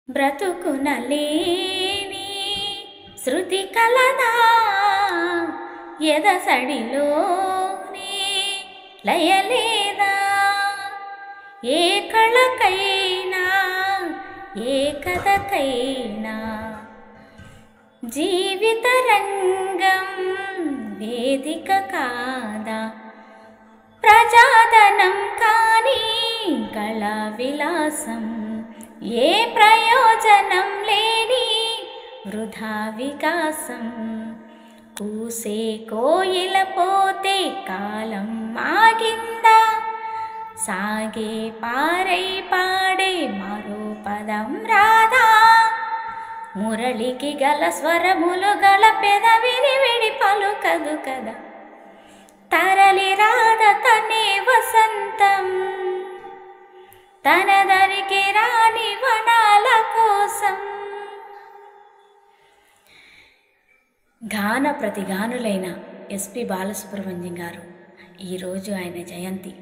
బ్రతుకునలేని శృతి కలదా ఎదసడిలోని లయలేదా ఏ కళకైనా ఏ కథకైనా జీవిత రంగం వేదిక కాదా ప్రజాధనం కానీ కళా విలాసం ఏ ప్రయోజనం లేని వృధా వికాసం కూసే కోయిల పోతే కాలం ఆగిందా సాగే పారై పాడే మరో పదం రాదా మురళికి గల స్వరములు గల పెదవిని విడి పలుకదు కదా తరలి రాద తనే వసంతం తన దరికి రాని వనాల కోసం. గాన ప్రతిగానులైన ఎస్పి బాలసుబ్రహ్మణ్యం గారు ఈరోజు ఆయన జయంతి.